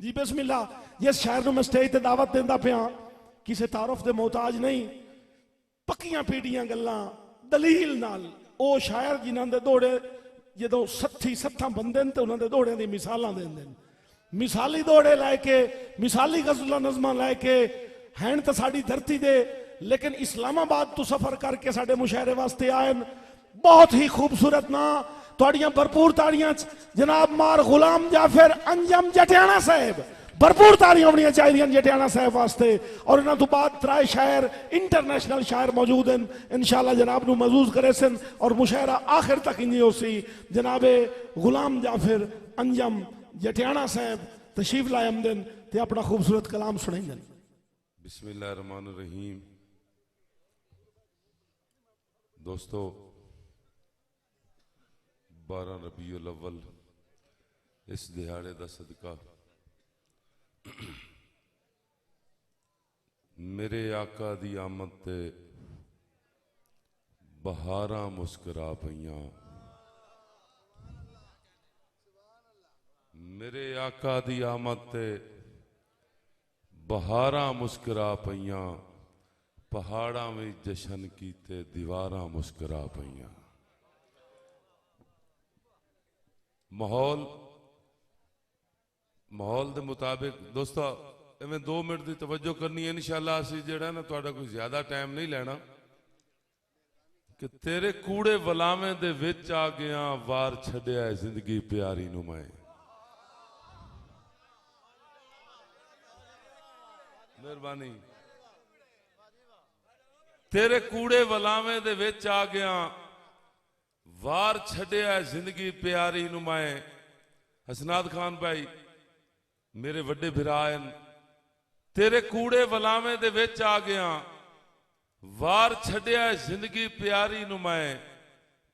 जी बिस्मिल्लाह। जिस शायर मैं स्टेज ते दावत देंदा पिया किसी तारुफ दे मोहताज नहीं, पक्कियां पीटियां गल्लां दलील नाल ओ शायर जिन्हां दे दौड़े जो सत्थां बंदे ने उन्हां दे दौड़े दी मिसालां देंदे ने। मिसाली दौड़े लैके मिसाली गज़लां नज़मां लैके हैं तो साड़ी धरती दे, लेकिन इस्लामाबाद तो सफर करके साडे मुशायरे वास्ते आए। बहुत ही खूबसूरत ना तुहाड़ियां भरपूर ताड़ियां जनाब मार गुलाम जाफर अंजम जटियाना साहब, भरपूर ताड़ियां होनी चाहिए जटियाना साहब वास्ते। और इन्हां तो बाद त्राए शायर इंटरनेशनल शायर मौजूद हैं, इंशाअल्लाह जनाब नू मजूज करे सन और मुशायरा आखिर तक इंजी होसी। जनाबे गुलाम जाफर अंजम जटियाना साहब तशरीफ लाए आमदन ते अपना खूबसूरत कलाम सुनाइंदन। बिस्मिल्लाहिर्रहमानिर्रहीम। दोस्तों, 12 रबीउल अव्वल इस दिहाड़े का सदका मेरे आका दी आमद ते बहारां मुस्करा पईयां। मेरे आका दी आमद ते बहारां मुस्करा पईयां, पहाड़ां में जशन कीते दीवारां मुस्करा पईयां। माहौल के मुताबिक दोस्तों इवें 2 मिनट की तवज्जो करनी है। इंशाअल्लाह असीं जिहड़ा ना तुहाडा कोई ज्यादा टाइम नहीं लेना। कि तेरे कूड़े वलावे दे विच आ गया वार छड्डिया जिंदगी प्यारी नूं मैं। मेहरबानी। तेरे कूड़े वलावे दे विच आ गया वार छड्डिया जिंदगी प्यारी नूं मैं। हसनाद खान भाई मेरे वड्डे भिरा हैं। तेरे कूड़े वलावे दे विच आ गया वार छड्डिया जिंदगी प्यारी नूं मैं।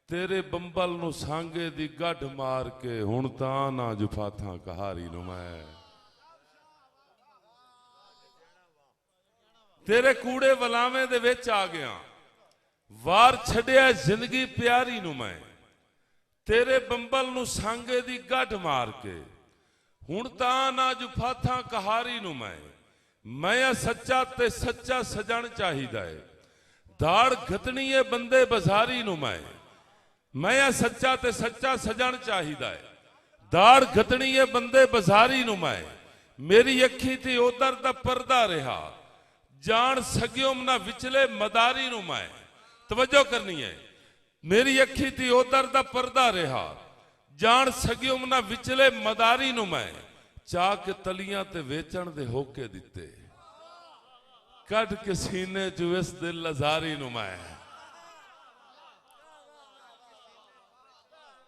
तेरे बंबल नूं सांगे दी गढ़ मार के हुण तां ना जुफाथां कहारी नूं मैं। तेरे कूड़े वलावे दे विच आ गया वार छड्डिया जिंदगी प्यारी नूं मैं। तेरे बंबल नूं सांगे दी गढ़ मार के हुण तां ना जुफाथां कहारी नूं मैं सच्चा ते सच्चा सजण चाहिदा है। दाड़ घतनी है बंदे बाजारी नूं मैं सच्चा ते सच्चा सजण चाहिदा है। दाड़ घतनी है बंदे बाजारी नूं मैं। मेरी अखी ते उधर दा पर्दा रहा जान सगियोम ना विचले मदारी नूं मैं। तवज्जो करनी है। मेरी अखी थी उधर दा पर्दा रहा जान सगियोम ना विचले मदारी नूं मैं। चाह के तलियां ते वेचण दे होके दिते कट के सीने चो इस दिल लजारी नूं मैं।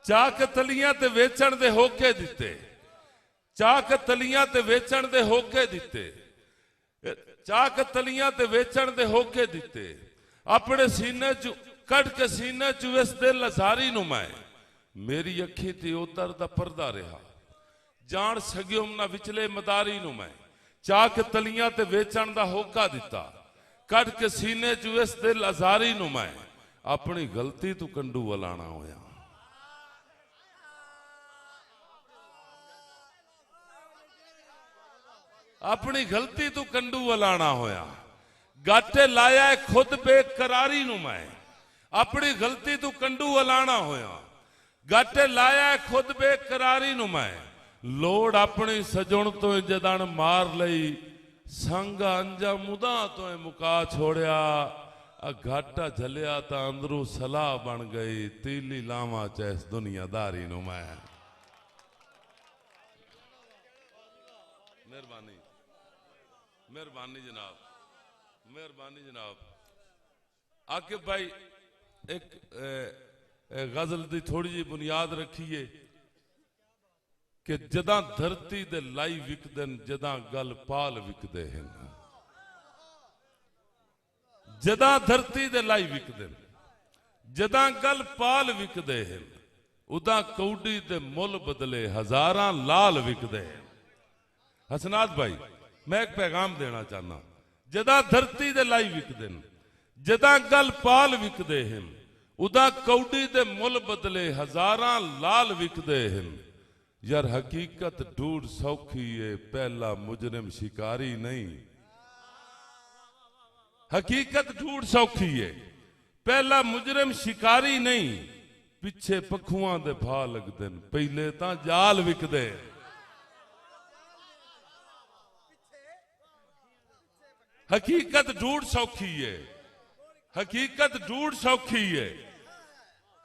चाह के तलियां ते वेचण दे होके दिते चाह के तलियां ते वेचण दे होके दिते चाह के तलियां ते वेचण दे होके दिते अपने सीने चू कट के सीने चू इस दिल लजारी नूं मैं। मेरी अखी ते उधर दा पर्दा रहा जान सगियोम ना विचले मदारी नूं मैं। चाह के तलियां ते वेचण दा होका दिता कट के सीने चू इस दिल अजारी नूं मैं। अपनी गलती तू कंडू वलाना होया। अपनी गलती तू कंडू वलाना होया। गाटे लाया है खुद बेकरारी नूं मैं। अपनी गलती तू कंडू वलाना होया। गाटे लाया है खुद बेकरारी नूं मैं। लोड़ अपनी सजण तो जदन मार लई संग अंजा मुदा तो मुका छोड़िया। घाटा झलिया तो अंदरू सलाह बन गई तीली लावा चैस दुनियादारी नूं मैं। मेहरबानी मेहरबानी जनाब मेहरबानी जनाब। आकिब भाई एक गजल की थोड़ी जी बुनियाद रखिए कि जदा धरती दे लाई विकदन जदा गल पाल विकदे हैं। जदा धरती दे लाई विकदन जदा गल पाल विकदे हैं। उदा कौडी दे मुल बदले हजारां लाल विकदे हैं। हसनाद भाई मैं एक पैगाम देना चाहना। जदा धरती दे लाई विकदन जदा गल पाल विकदे हैं। उदा कौडी दे मुल बदले हजारां लाल विकदे हैं। यार हकीकत ढूंढ सौखी है, पहला मुजरिम शिकारी नहीं। हकीकत ढूंढ सौखी है, पहला मुजरिम शिकारी नहीं। पिछे पखुआं दे भा लगदे न, पहले तां जाल विकदे। हकीकत ढूंढ सौखी है, हकीकत ढूंढ सौखी है,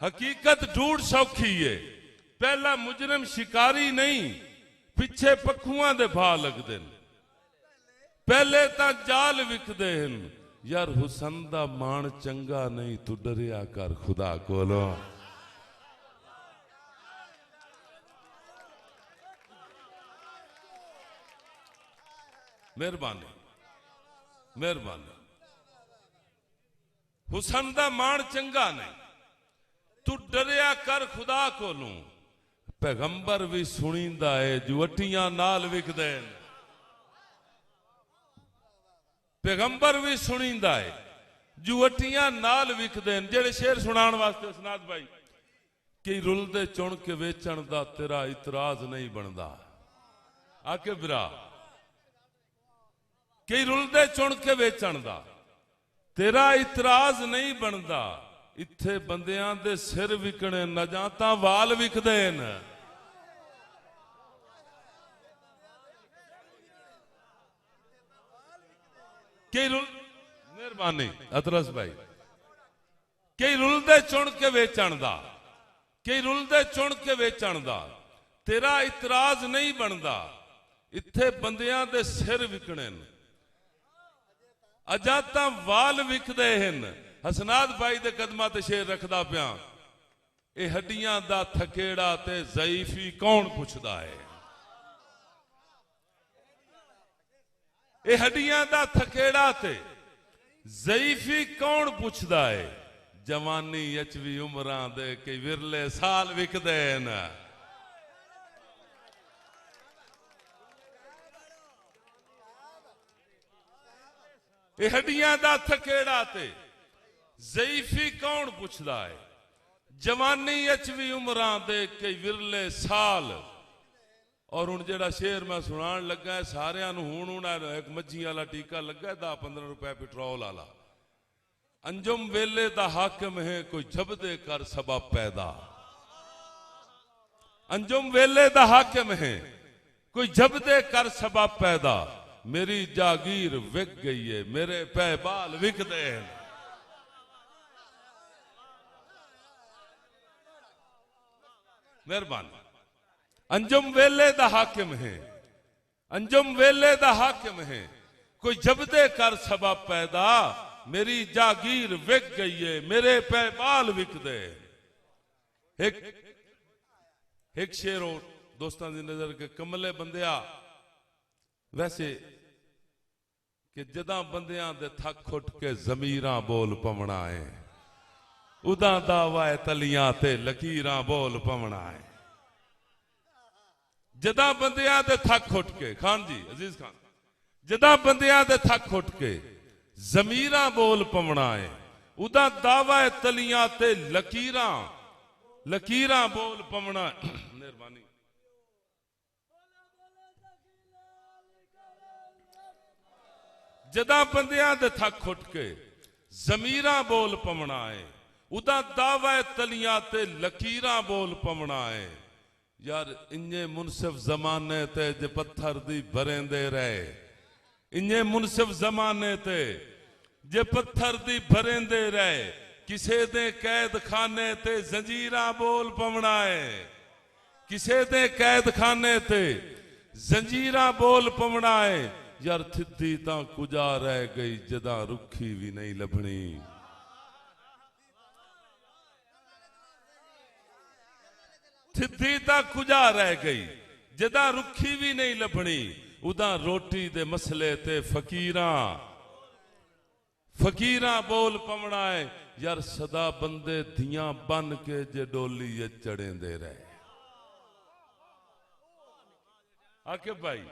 हकीकत ढूंढ सौखी है। पहला मुजरिम शिकारी नहीं, पिछे पखुआं दे भा लगदे न, पहले तां जाल विकदे हन। यार हुसन दा मान चंगा नहीं, तू डरिया कर खुदा कोलो। मेहरबानी मेहरबानी। हुसन दा मान चंगा नहीं, तू डरिया कर खुदा कोलों। पैगंबर भी सुनींदा है, जुवटियां नाल विकदे न। पैगंबर भी सुनींदा है, जुवटियां नाल विकदे न। जेड़े शेर सुनाण वास्ते सनाद भाई कि रुलदे चुन के वेचण दा तेरा इतराज नहीं बनदा। आके बिरा कि रुलदे चुन के वेचण दा तेरा इतराज नहीं बनदा। इत्थे बंदियां दे सिर विकणे न जां तां वाल विकदे न। मेहरबानी अतरस भाई, कई रुलदे चुन के वेचण दा, कई रुलदे चुन के वेचण दा तेरा इतराज नहीं बनदा। इत्थे बंदियां दे सिर विकणे न, अजा तां वाल विकदे हन। हसनाद भाई दे कदमां ते शेर रखदा पिया, ए हड्डियां दा थकेड़ा ते ज़ईफी कौन पुछदा है। ए हड्डियां दा थकेड़ा ते ज़ईफी कौन पुछदा है। जवानी अच भी उमरां दे के विरले साल विकदे न। ए हड्डियां दा थकेड़ा ते ज़ईफी कौन पुछदा है। जवानी अच भी उमरां दे के विरले साल। और हुण जेड़ा शेर मैं सुनाण लगा है सारियां नूं, हुण एक मज्जी वाला टीका लगा 10-15 रुपए पेट्रोल वाला। अंजुम वेले दा हाकिम है, कोई जबदे कर सबब पैदा। अंजुम वेले दा हाकिम है, कोई जबदे कर सबब पैदा। मेरी जागीर विक गई है, मेरे पै बाल विकदे हैं। मेहरबानी। अंजुम वेले दा हाकिम है, अंजुम वेले दा हाकिम है, कोई जबदे कर सबब पैदा। मेरी जागीर विक गई है, मेरे पै बाल विकदे। एक शेर दोस्तों की नजर के कमले बंदिया वैसे कि जदा बंदियां दे थक खुट के जमीरां बोल पवना है, उदा दावा तलियां ते लकीरां बोल पवना है। जदा बंदियां दे थक खुट के, खान जी अजीज खान, जदा बंदियां दे थक खुट के जमीरां बोल पवना है, उदा दावा तलियां ते लकीरां लकीरां बोल पवना। मेहरबानी। जदा बंदियां दे थक खुट के जमीरां बोल पवना है, उदा दावा तलियां ते लकीरां बोल पवना है। यार इन्ने मुनसिफ जमाने ते जे पत्थर दी भरेंदे रहे, इन्ने मुनसिफ जमाने ते जे पत्थर दी भरेंदे रहे। किसे दे कैद खाने ते जंजीरां बोल पवना है, किसे दे कैद खाने ते जंजीरां बोल पवना है। यार थिद्दी तां कुजा रह गई, जदा रुखी भी नहीं लभनी। थिद्दी तां कुजा रह गई, जदा रुखी भी नहीं लभनी। उदा रोटी दे मसले ते फकीरां फकीरां बोल पवना है। यार सदा बंदे धियां बन के जे डोली चढ़ेंदे रहे। आके भाई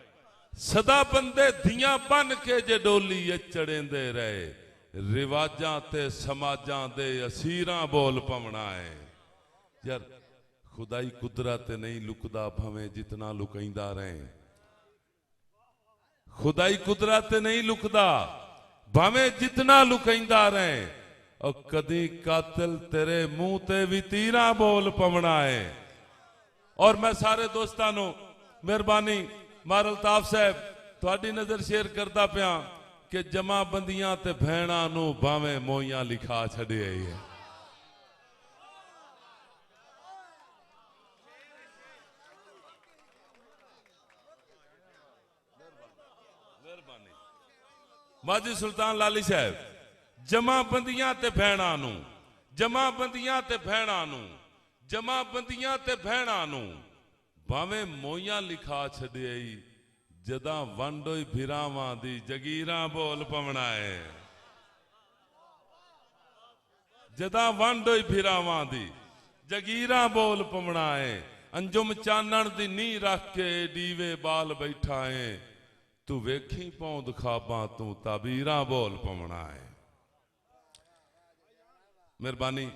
सदा बंदे धियां बन के जे डोली चढ़ेंदे रहे। रिवाजां ते समाजां दे असीरां बोल पवना है। यार खुदाई कुदरत नहीं लुकदा भवें जितना लुकैंदा रहे। खुदाई कुदरत नहीं लुकदा भावें जितना लुकैंदा रहे। और कदी कातिल तेरे मुंह ते भी तीरा बोल पवना है। और मैं सारे दोस्तों नु मेहरबानी मार अल्ताफ साहब थोड़ी नजर शेयर करता पिया कि जमा बंदियां ते भैणा नु भावें मोइयां लिखा छड़े है। माजी सुल्तान लाली साहब जमा बंदियां ते भैणा नु जमा बंदियां ते भैणा नु जमा बंदियां ते भैणा नु भावें मोइयां लिखा छड़े जदा वंडोई भिरावां दी जगीरां बोल पवना है। जदा वंडोई भिरावां दी जगीरां बोल पवना है। अंजुम चानण दी नी रख के दीवे बाल बैठा है। तू वेखी पौंद खाबा तू ताबीरां बोल पवना है। मेहरबानी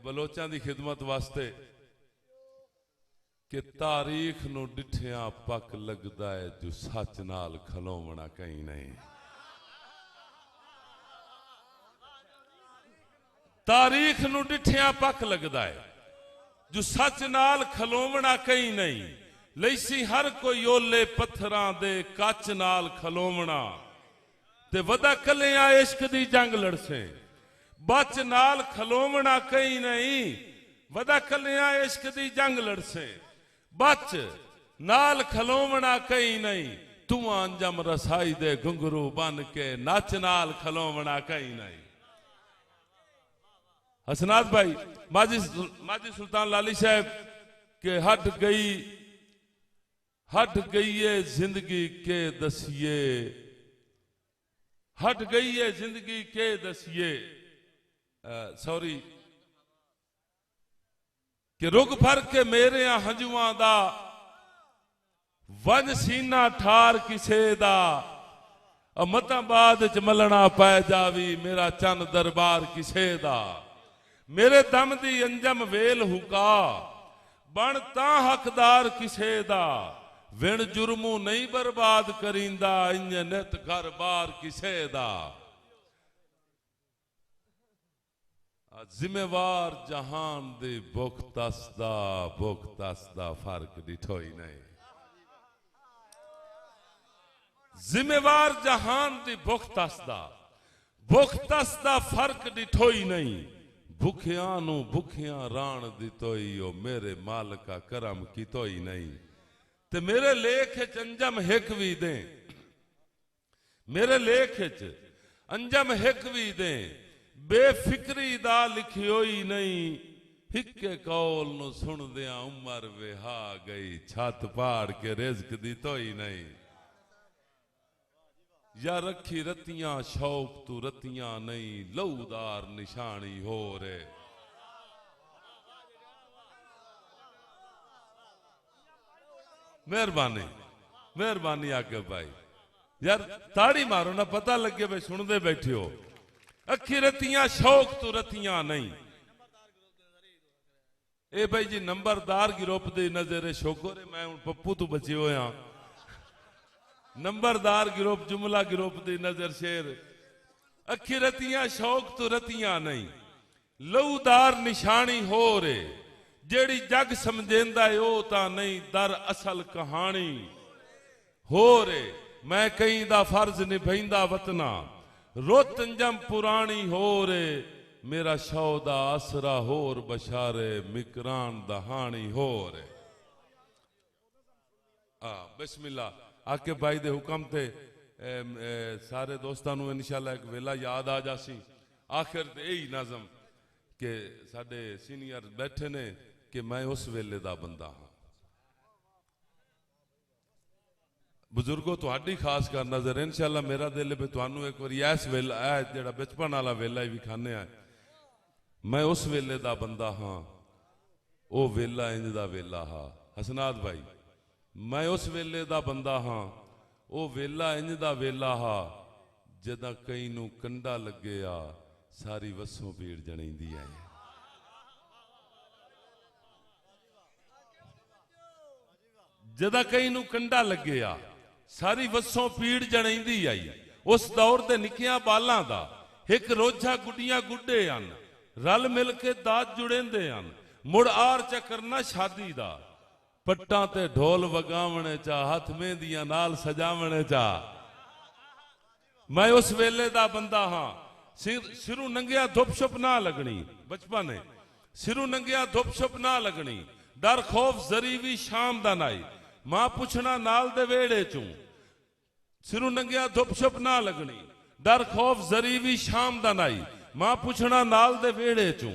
बलोचां दी खिदमत वास्ते कि तारीख नू डिठिया पक लगदा है जो सच नाल खलोवना कहीं नहीं। तारीख नू डिठिया पक लगदा है जो सच नाल खलोवना कहीं नहीं। लैसी हर कोई ओले पत्थरां दे कच नाल खलोवना ते वदा कलियां इश्क दी जंग लड़से। बच नाल खलोवना कहीं नहीं वदा कलियां इश्क दी जंग लड़से। बच नाल खलोवना कहीं नहीं तू अंजम रसाई दे घुंघरू बन के नच नाल खलोवना कहीं नहीं। हसनात भाई माजी सुल्तान लाली साहब के हट गई है जिंदगी के दसिए। हट गई है जिंदगी के दसिए सॉरी कि रुग भर के मेरे हंजुआं दा वंज सीना ठार किसे दा। मता बाद च मलना पै जावी मेरा चन दरबार किसे दा। मेरे दम दी अंजम वेल हुका बन ता हकदार किसे दा। विण जुर्मू नहीं बर्बाद करींदा इंज नित घर बार किसे दा। जिम्मेवार जहान दे भुख तस दा फर्क डिठोई नहीं। जिम्मेवार जहान दी भुख तस दा फर्क डिठोई नहीं। भुखियां नू भुखियां राण दितोई ओ मेरे मालका करम कितोई नहीं। ते मेरे लेख अंजम हिक भी दे मेरे लेख अंजम हिक भी दे बेफिक्री दा लिखियोई नहीं। हिक्के कौल नु सुन दिया उमर विहा गई छत पाड़ के रिज़्क दितोई नहीं। या रखी रतियां शौक तू रतियां नहीं लौदार निशानी हो रे। मेहरबानी आके भाई यार ताड़ी मारो ना पता लगे भाई सुनते बैठे हो। अखी रतियां शौक तू रतियां नहीं। ए भाई जी नंबरदार गिरोप दी नजर शोकर मैं हूं पप्पू तू बचे होया। नंबरदार गिरोप जुमला गिरोप दी नजर शेर। अखी रतियां शौक तू रतियां नहीं लौदार निशानी हो रे। जेड़ी जग समझेंदा है ओ ता नहीं दर असल कहानी हो रे। मैं कहीं दा फर्ज निभैंदा वतना रुत अंजम पुरानी हो रे। मेरा शौदा आसरा होर बशारे मिकरान दहानी हो रे। बिस्मिल्लाह आके भाई दे हुक्म थे सारे दोस्तों नू इंशाअल्लाह एक वेला याद आ जासी। आखिर यही नज़म के साडे सीनियर बैठे ने कि मैं उस वेले दा बंदा हाँ। बुजुर्गो तुहाडी खास कर नजर इंशाअल्लाह मेरा दिल पे तुहानू एक बार इस वेला जेड़ा बचपन वाला वेला भी खाने आ। मैं उस वेले दा बंदा हाँ ओ वेला इंज दा वेला हा। हसनात भाई मैं उस वेले दा बंदा हाँ ओ वेला इंज दा वेला हा। जदा कई नू कंडा लगे आ सारी वसों पीड़ जणींदी है। जदा कई नू कंडा लगे आ सारी वसों पीड़ जणैंदी आई उस दौर दे निक्कियां बालां दा एक रोजा गुड्डियां गुड्डे हन रल मिल के दात जुड़ेंदे हन मुड़ आर च करना शादी दा पट्टां ते ढोल वगावणे चा हथ मेहंदियां नाल सजावणे चा मैं उस वेले दा बंदा हां सिरू नंगिया धुप छुप ना लगनी बचपन है सिरू नंगिया धुप छुप ना लगनी डर खौफ जरी भी शाम दा नाई मां पुछना नाल दे वेड़े चूं सिरू नंगिया धुप छुप ना लगनी डर खौफ जरी भी शाम दा नाई मां पुछना नाल दे वेड़े चूं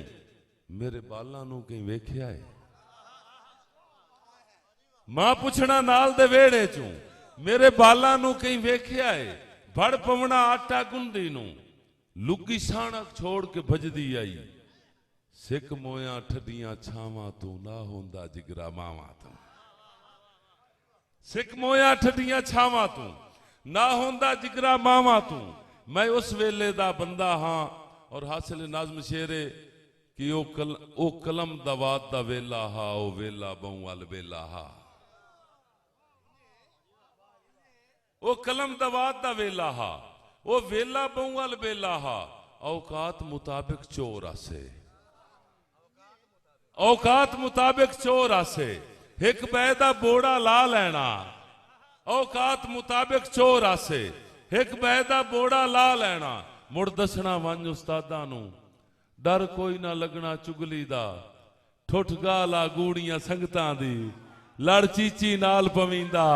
मेरे बालां नू कहीं वेख्या है मां पुछना नाल दे वेड़े चूं मेरे बालां नू कहीं वेख्या है भड़ पवना आटा गुंदी नू लुगी साणक छोड़ के भजदी आई सिक मोया ठडियां छावां तू ना होंदा जिगरा मावां तू सिक मोया ठडियां छावां तू ना होंदा जिगरा मावां तू मैं उस वेले दा बंदा हां और हासिल नाज़म शेरे कि ओ कलम दवात दा वेला हा ओ वेला बहु अल वेला हा ओ कलम दवात दा वेला हा ओ वेला बहु अल वेला हा औकात मुताबिक चोर आसे औकात मुताबिक चोर आसे एक बैदा बोड़ा ला लेना औकात मुताबिक चोर आसे एक बैदा बोड़ा ला लेना मुड़ दसना वंज उस्तादा नू डर कोई ना लगना चुगली दा ठुठ गाला गूड़ियां संगतां दी लड़ चीची नाल पवींदा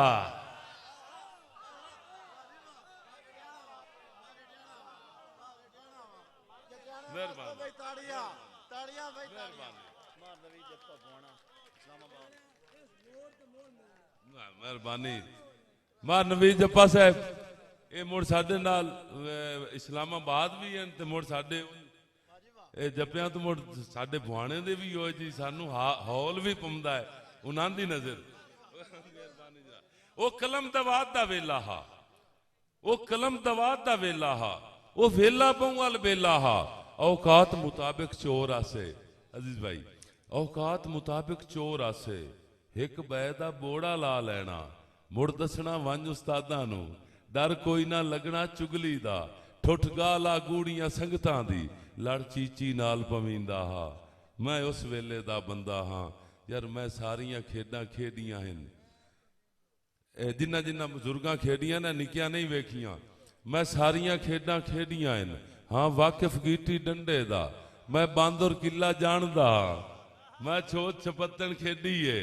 मेहरबानी मार नवी जप्पा साहब ये मुड़ साडे नाल इस्लामाबाद भी हैं ते मुड़ साडे जप्पियां तो मुड़ साडे भुआणे दे भी होए जी सानू हौल भी पौंदा है उन्हां दी नजर ओ कलम दवात दा वेला हा ओ कलम दवात दा वेला हा ओ वेला बहु वेला हा औकात मुताबिक चोर आसे अजीज भाई औकात मुताबिक चोर आसे एक बैदा बोड़ा ला लेना मुड़ दसना वंज उस्तादा नू डर कोई ना लगना चुगली दा ठुठ गाला गूड़ियां संगतां दी लड़ चीची नाल पवींदा हा मैं उस वेले दा बंदा हां यार मैं सारियां खेडां खेडियां हन जिन्ना जिन्ना बजुर्गां खेडियां ना निक्कियां नहीं वेखियां मैं सारियां खेडां खेडियां हन हाँ वाकिफ गीटी डंडे दा मैं बांदर किला जानदा मैं छोट छपत्तन खेडी है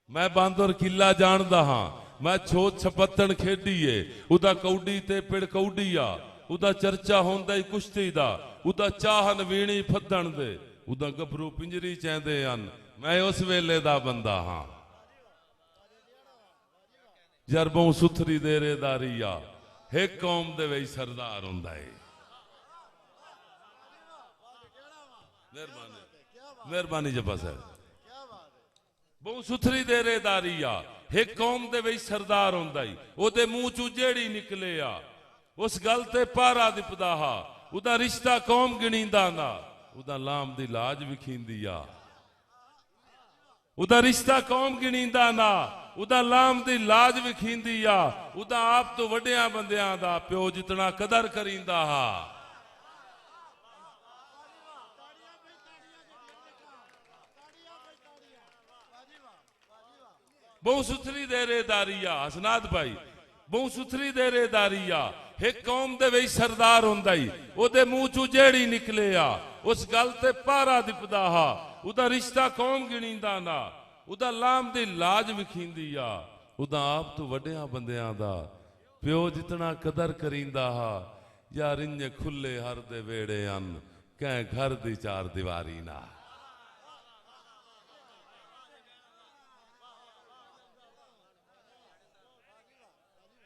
मैं बांदर किला जानदा हां मैं छोट छपत्तन खेडी है उदा कौडी ते पिड़ कौडी आ उदा चर्चा होंदा ही कुश्ती दा उदा चाहन वीणी फद्दण दे उदा गभरू पिंजरी चैंदे हन मैं उस वेले दा बंदा हां यार बहु सुथरी देरेदारी आ एक कौम दे वही सरदार हुंदा है मेहरबानी जब्बा साहब बहु सुथरी देरेदारी आ एक कौम दे वही सरदार हुंदा ही ओदे मुंह चू जेड़ी निकले आ उस गल ते पारा दिपदा हा उदा रिश्ता कौम गिणींदा ना उदा लाम दी लाज विखींदी आ उदा रिश्ता कौम गिणींदा ना उदा लाम दी लाज विखींदी आ उदा आप तो वड्डियां बंदियां दा प्यो जितना कदर करींदा हा बहु सुथरी देरेदारी आ हसनाद भाई बहु सुथरी देरेदारी आ एक कौम दे वही सरदार हुंदा ही ओदे मुंह चू जेड़ी निकले आ उस गल ते पारा दिपदा हा उदा रिश्ता कौम गिणींदा ना उदा लाम दी लाज विखींदी आ उदा आप तो वड्डियां बंदियां दा प्यो जितना कदर करींदा हा यार इंज खुले हर दे वेड़े अन कै घर दी चार दीवारी ना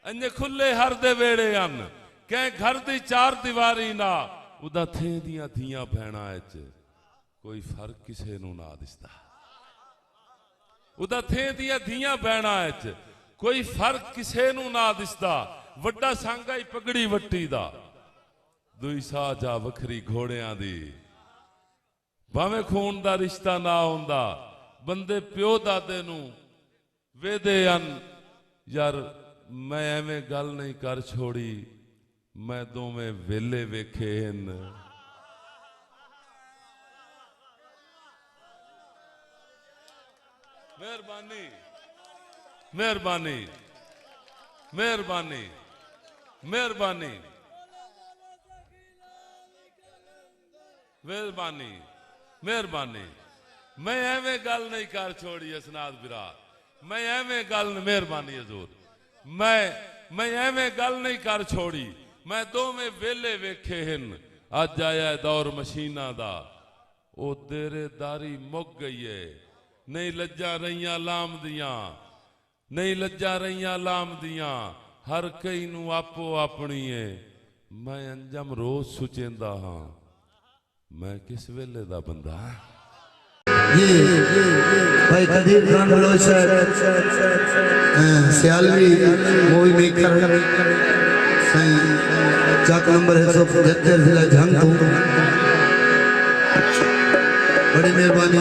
अंजे खुले हर दे वेड़े अन कै घर दी चार दीवारी ना उदा थे दियां धियां भैणां च कोई फर्क किसे नू ना दिसदा उदा थे दियां धियां भैणां च कोई फर्क किसे नू ना दिसदा वड्डा सांगा ही पगड़ी वट्टी दा दुई साजा वखरी घोड़ियां दी भावें खून दा रिश्ता ना हुंदा बंदे प्यो दादे नू वेदे अन यार मैं एवें गल नहीं कर छोड़ी, मैं दोवें वेले वेखे हन। मेहरबानी मेहरबानी मेहरबानी मेहरबानी मेहरबानी मेहरबानी। मैं एवें गल नहीं कर छोड़ी असनाद बिरा, मैं एवें गल मेहरबानी हजूर, मैं एवें गल नहीं कर छोड़ी, मैं दोवें वेले वेखे हन। अज आया दौर मशीना दा, ओ तेरे दारी मुक गई है, नहीं लज्जा रहियां लाम दियां, नहीं लज्जा रहियां लाम दियां, हर कई नू आपो अपनी है। मैं अंजम रोज सुचेंदा हाँ, मैं किस वेले दा बंदा। ये भाई कदीर खान बलोच सियालवी मूवी मेकर सही चाक नंबर 175 जिला झंग। बड़ी मेहरबानी।